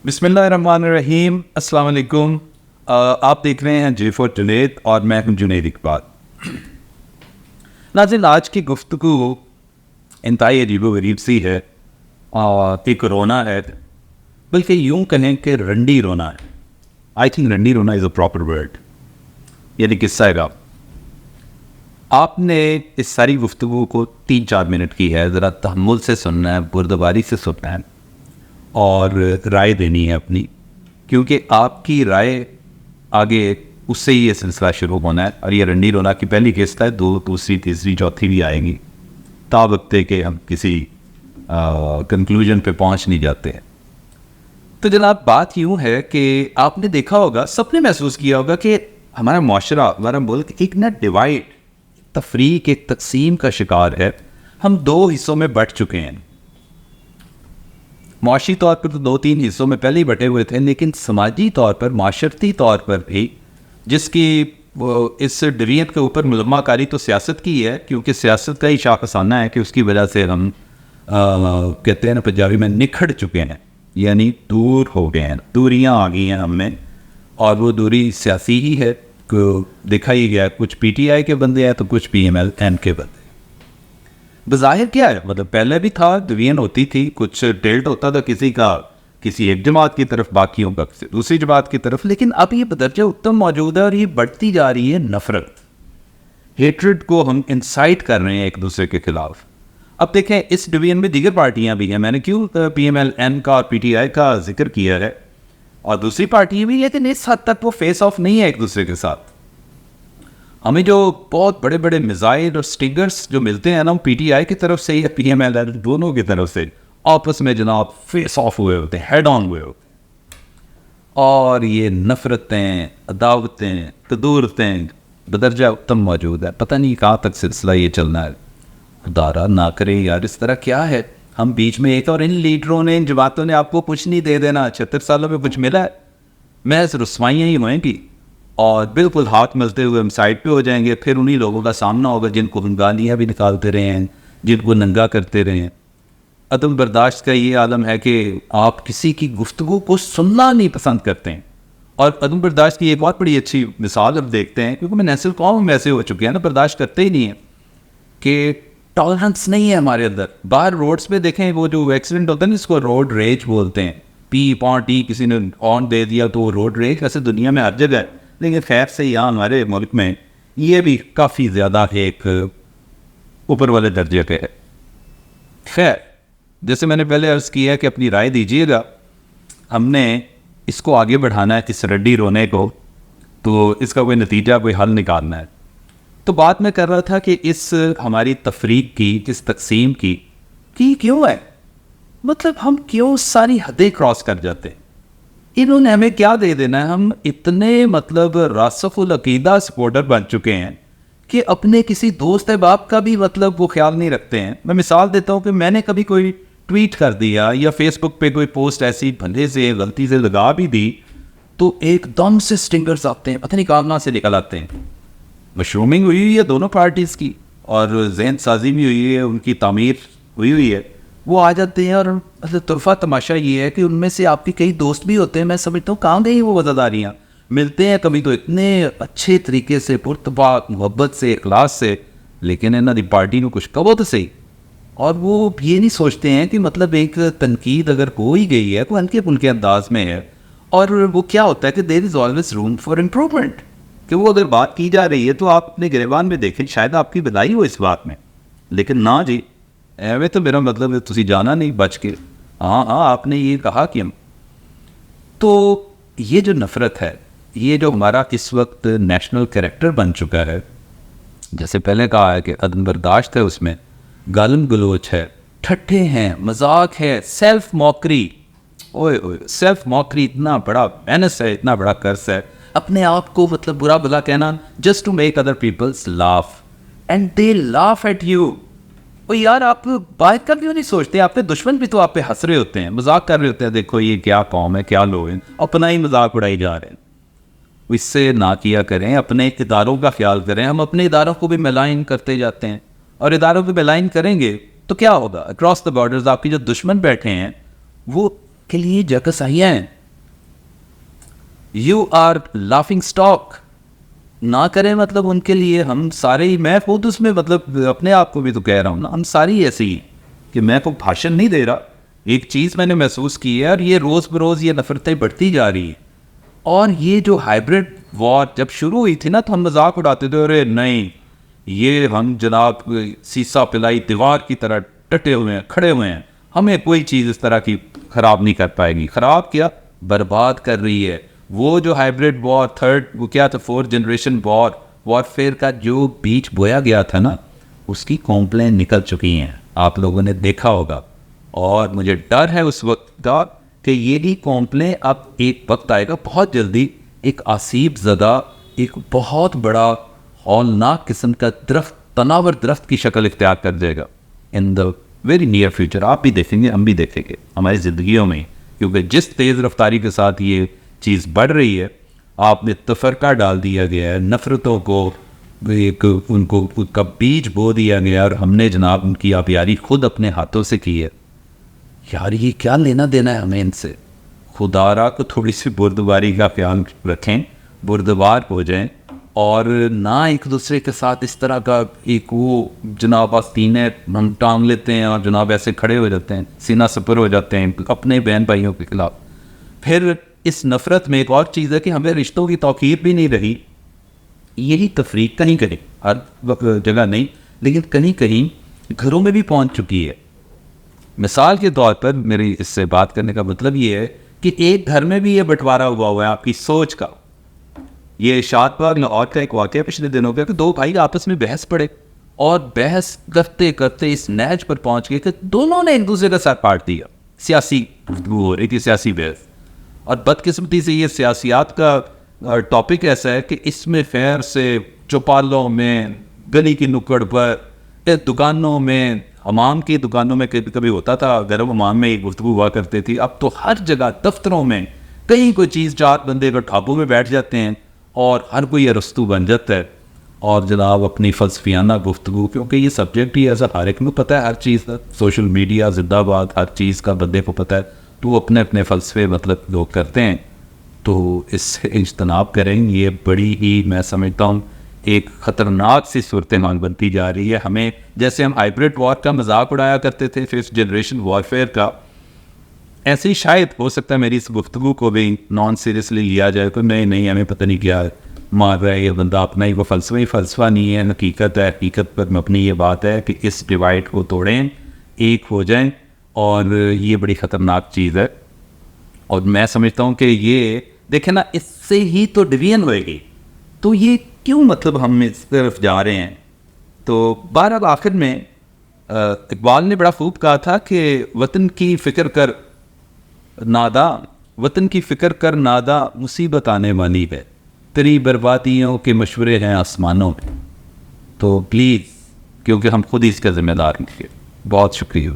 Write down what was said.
بسم اللہ الرحمن الرحیم. السلام علیکم. آپ دیکھ رہے ہیں جے فور جنید اور میں ہوں جنید اقبال. ناظرین، آج کی گفتگو انتہائی عجیب و غریب سی ہے. ایک رونا ہے، بلکہ یوں کہیں کہ رنڈی رونا ہے. آئی تھنک رنڈی رونا از اے پراپر ورڈ، یعنی قصہ گا. آپ نے اس ساری گفتگو کو 3-4 منٹ کی ہے. ذرا تحمل سے سننا ہے، بردباری سے سننا ہے اور رائے دینی ہے اپنی، کیونکہ آپ کی رائے آگے اس سے ہی یہ سلسلہ شروع ہونا ہے. اور یہ رنڈی رونا کی پہلی قسط ہے، 2، دوسری، تیسری، چوتھی بھی آئیں گی، تابقتے کہ ہم کسی کنکلوژن پہ پہنچ نہیں جاتے ہیں. تو جناب، بات یوں ہے کہ آپ نے دیکھا ہوگا، سب نے محسوس کیا ہوگا کہ ہمارا معاشرہ، ہمارا ملک ایک ڈیوائڈ، تفریق، ایک تقسیم کا شکار ہے. ہم 2 حصوں میں بٹ چکے ہیں. معاشی طور پر تو 2-3 حصوں میں پہلے ہی بٹے ہوئے تھے، لیکن سماجی طور پر، معاشرتی طور پر بھی، جس کی اس ڈویژن کے اوپر ملمہ کاری تو سیاست کی ہے، کیونکہ سیاست کا ہی شاخسانہ ہے کہ اس کی وجہ سے ہم کہتے ہیں نا پنجابی میں، نکھڑ چکے ہیں، یعنی دور ہو گئے ہیں، دوریاں آ گئی ہیں ہم میں. اور وہ دوری سیاسی ہی ہے، دیکھا ہی گیا. کچھ پی ٹی آئی کے بندے ہیں تو کچھ پی ایم ایل این کے بندے. بظاہر کیا ہے، مطلب پہلے بھی تھا، ڈویژن ہوتی تھی، کچھ ٹلٹ ہوتا تھا کسی کا، کسی ایک جماعت کی طرف، باقیوں کا کسی دوسری جماعت کی طرف. لیکن اب یہ بدرجہ اتم موجود ہے اور یہ بڑھتی جا رہی ہے نفرت، ہیٹرڈ کو ہم انسائٹ کر رہے ہیں ایک دوسرے کے خلاف. اب دیکھیں، اس ڈویژن میں دیگر پارٹیاں بھی ہیں. میں نے کیوں پی ایم ایل این کا اور پی ٹی آئی کا ذکر کیا ہے، اور دوسری پارٹیاں بھی، لیکن اس حد تک وہ فیس آف نہیں ہے ایک دوسرے کے ساتھ. ہمیں جو بہت بڑے بڑے میزائل اور سٹنگرز جو ملتے ہیں نا، پی ٹی آئی کی طرف سے یا پی ایم ایل این، دونوں کی طرف سے آپس میں جناب فیس آف ہوئے ہوتے ہیں، ہیڈ آن ہوئے ہوتے ہیں. اور یہ نفرتیں، عداوتیں، تدورتیں بدرجہ اتم موجود ہے. پتہ نہیں کہاں تک سلسلہ یہ چلنا ہے. خدا نہ کرے یار، اس طرح کیا ہے. ہم بیچ میں ایک، اور ان لیڈروں نے، ان جماعتوں نے آپ کو کچھ نہیں دے دینا. 76 سالوں میں کچھ ملا ہے؟ محض رسوائیاں ہی ہوئیں گی، اور بالکل ہاتھ ملتے ہوئے ہم سائڈ پہ ہو جائیں گے. پھر انہی لوگوں کا سامنا ہوگا جن کو ہم گالیاں بھی نکالتے رہے ہیں، جن کو ننگا کرتے رہے ہیں. عدم برداشت کا یہ عالم ہے کہ آپ کسی کی گفتگو کو سننا نہیں پسند کرتے ہیں. اور عدم برداشت کی ایک بہت بڑی اچھی مثال اب دیکھتے ہیں، کیونکہ میں نیسل قوم میں ایسے ہو چکے ہیں نا، برداشت کرتے ہی نہیں ہیں، کہ ٹالرنس نہیں ہے ہمارے اندر. باہر روڈز پہ دیکھیں، وہ جو ایکسیڈنٹ ہوتا ہے نا، اس کو روڈ ریج بولتے ہیں. پی پاں ٹی کسی نے آن دے دیا تو وہ روڈ ریج. ویسے دنیا میں ہر جگہ ہے، لیکن خیر سے یہاں ہمارے ملک میں یہ بھی کافی زیادہ ایک اوپر والے درجے پہ ہے. خیر، جیسے میں نے پہلے عرض کیا کہ اپنی رائے دیجیے گا. ہم نے اس کو آگے بڑھانا ہے، اس رڈی رونے کو، تو اس کا کوئی نتیجہ، کوئی حل نکالنا ہے. تو بات میں کر رہا تھا کہ اس ہماری تفریق کی، اس تقسیم کی کیوں ہے؟ مطلب ہم کیوں ساری حدیں کراس کر جاتے ہیں؟ انہوں نے ہمیں کیا دے دینا ہے؟ ہم اتنے مطلب راسخ العقیدہ سپورٹر بن چکے ہیں کہ اپنے کسی دوست احباب کا بھی مطلب وہ خیال نہیں رکھتے ہیں. میں مثال دیتا ہوں کہ میں نے کبھی کوئی ٹویٹ کر دیا یا فیس بک پہ کوئی پوسٹ ایسی بھلے سے غلطی سے لگا بھی دی، تو ایک دم سے سٹنگرز آتے ہیں، پتہ نہیں کہاں سے نکل آتے ہیں. مشرومنگ ہوئی ہے دونوں پارٹیز کی، اور ذہن سازی بھی ہوئی ہے، ان کی تعمیر ہوئی ہے. وہ آ جاتے ہیں، اور طرفہ تماشا یہ ہے کہ ان میں سے آپ کے کئی دوست بھی ہوتے ہیں. میں سمجھتا ہوں کہاں گئی وہ وفاداریاں؟ ملتے ہیں کبھی تو اتنے اچھے طریقے سے، پرتپاک، محبت سے، اخلاص سے، لیکن انہوں دی پارٹی کو کچھ کہو تو صحیح. اور وہ یہ نہیں سوچتے ہیں کہ مطلب ایک تنقید اگر ہو ہی گئی ہے تو ہلکے پھلکے انداز میں ہے. اور وہ کیا ہوتا ہے کہ there is always room for improvement, کہ وہ اگر بات کی جا رہی ہے تو آپ اپنے گریبان میں دیکھیں، شاید آپ کی بھلائی ہو اس بات میں. لیکن نہ جی، ایویں تو میرا مطلب ہے تسی جانا نہیں بچ کے. ہاں آپ نے یہ کہا کہ ہم تو یہ جو نفرت ہے، یہ جو ہمارا اس وقت نیشنل کریکٹر بن چکا ہے، جیسے پہلے کہا ہے کہ عدم برداشت ہے، اس میں گالم گلوچ ہے، ٹھٹھے ہیں، مذاق ہے، سیلف موکری. اوئے سیلف موکری اتنا بڑا مینس ہے، اتنا بڑا کرس ہے. اپنے آپ کو مطلب برا بلا کہنا just to make other peoples laugh, and they laugh at you. وہ یار، آپ باہر کا کیوں نہیں سوچتے؟ آپ کے دشمن بھی تو آپ پہ ہنس رہے ہوتے ہیں، مذاق کر رہے ہوتے ہیں، دیکھو یہ کیا قوم ہے، کیا لوگ ہیں، اپنا ہی مذاق اڑائی جا رہے ہیں. اس سے نہ کیا کریں، اپنے اداروں کا خیال کریں. ہم اپنے اداروں کو بھی ملائن کرتے جاتے ہیں، اور اداروں کو ملائن کریں گے تو کیا ہوگا؟ اکراس دا بارڈرز آپ کی جو دشمن بیٹھے ہیں وہ کے لیے جکسائیاں ہیں. یو آر لافنگ اسٹاک نہ کریں. مطلب ان کے لیے ہم سارے ہی, میں خود اس میں مطلب اپنے آپ کو بھی تو کہہ رہا ہوں نا, ہم ساری ایسے ہی کہ میں کوئی بھاشن نہیں دے رہا. ایک چیز میں نے محسوس کی ہے, اور یہ روز بروز یہ نفرتیں بڑھتی جا رہی ہیں. اور یہ جو ہائبرڈ وار جب شروع ہوئی تھی نا, تو ہم مذاق اڑاتے تھے, ارے نہیں یہ ہم جناب سیسا پلائی دیوار کی طرح ڈٹے ہوئے ہیں, کھڑے ہوئے ہیں, ہمیں کوئی چیز اس طرح کی خراب نہیں کر پائے گی. خراب کیا, برباد کر رہی ہے. وہ جو ہائبرڈ وار وہ کیا تھا, 4th جنریشن وارفیئر کا جو بیج بویا گیا تھا نا, اس کی کمپلین نکل چکی ہیں, آپ لوگوں نے دیکھا ہوگا. اور مجھے ڈر ہے اس وقت کا کہ یہی کمپلین اب ایک وقت آئے گا بہت جلدی, ایک آسیب زدہ, ایک بہت بڑا ہولناک قسم کا درخت, تناور درخت کی شکل اختیار کر دے گا ان دا ویری نیئر فیوچر. آپ بھی دیکھیں گے, ہم بھی دیکھیں گے ہماری زندگیوں میں, کیونکہ جس تیز رفتاری کے ساتھ یہ چیز بڑھ رہی ہے, آپ نے تفرقہ ڈال دیا گیا ہے, نفرتوں کو ایک ان کا بیج بو دیا گیا, اور ہم نے جناب ان کی آبیاری خود اپنے ہاتھوں سے کی ہے. یار یہ کیا لینا دینا ہے ہمیں ان سے؟ خدا را کو تھوڑی سی بردباری کا خیال رکھیں, بردبار ہو جائیں, اور نہ ایک دوسرے کے ساتھ اس طرح کا ایک وہ جناب سینے ہم ٹانگ لیتے ہیں اور جناب ایسے کھڑے ہو جاتے ہیں, سینہ سپر ہو جاتے ہیں اپنے بہن بھائیوں کے خلاف. پھر اس نفرت میں ایک اور چیز ہے کہ ہمیں رشتوں کی توقیر بھی نہیں رہی. یہی تفریق کہیں کہیں, ہر جگہ نہیں, لیکن کہیں کہیں گھروں میں بھی پہنچ چکی ہے. مثال کے طور پر میری اس سے بات کرنے کا مطلب یہ ہے کہ ایک گھر میں بھی یہ بٹوارا ہوا ہے آپ کی سوچ کا. یہ شاد باغ لاہور کا ایک واقعہ پچھلے دنوں کا کہ 2 بھائی آپس میں بحث پڑے, اور بحث کرتے کرتے اس نیج پر پہنچ گئے کہ دونوں نے ایک دوسرے کا سر پاٹ دیا. سیاسی گفتگو ہو رہی تھی, سیاسی بحث, اور بدقسمتی سے یہ سیاسیات کا ٹاپک ایسا ہے کہ اس میں خیر سے چوپالوں میں, گلی کی نکڑ پر, دکانوں میں, حمام کی دکانوں میں کبھی ہوتا تھا, گرم حمام میں یہ گفتگو ہوا کرتے تھی. اب تو ہر جگہ دفتروں میں کہیں کوئی چیز 4 بندے کا ٹھابو میں بیٹھ جاتے ہیں, اور ہر کوئی ارسطو بن جاتا ہے, اور جناب اپنی فلسفیانہ گفتگو, کیونکہ یہ سبجیکٹ ہی ایسا ہر ایک میں پتہ ہے ہر چیز کا, سوشل میڈیا زندہ باد, ہر چیز کا بندے کو پتہ ہے, تو اپنے اپنے فلسفے مطلب لوگ کرتے ہیں. تو اس سے اجتناب کریں. یہ بڑی ہی میں سمجھتا ہوں ایک خطرناک سی صورتحال بنتی جا رہی ہے. ہمیں جیسے ہم ہائبرڈ وار کا مذاق اڑایا کرتے تھے 5th جنریشن وارفیئر کا, ایسے ہی شاید ہو سکتا ہے میری اس گفتگو کو بھی نان سیریسلی لیا جائے کہ نہیں ہمیں پتہ نہیں کیا مار رہا ہے یہ بندہ, اپنا ہی وہ فلسفہ نہیں ہے, حقیقت ہے. حقیقت پر مبنی یہ بات ہے کہ اس ڈیوائڈ کو توڑیں, ایک ہو جائیں, اور یہ بڑی خطرناک چیز ہے. اور میں سمجھتا ہوں کہ یہ دیکھیں نا, اس سے ہی تو ڈویژن ہوئے گی, تو یہ کیوں مطلب ہم اس طرف جا رہے ہیں. تو بہرحال آخر میں اقبال نے بڑا خوب کہا تھا کہ وطن کی فکر کر نادا مصیبت آنے والی ہے, تیری بربادیوں کے مشورے ہیں آسمانوں میں. تو پلیز, کیونکہ ہم خود ہی اس کا ذمہ دار ہیں. بہت شکریہ.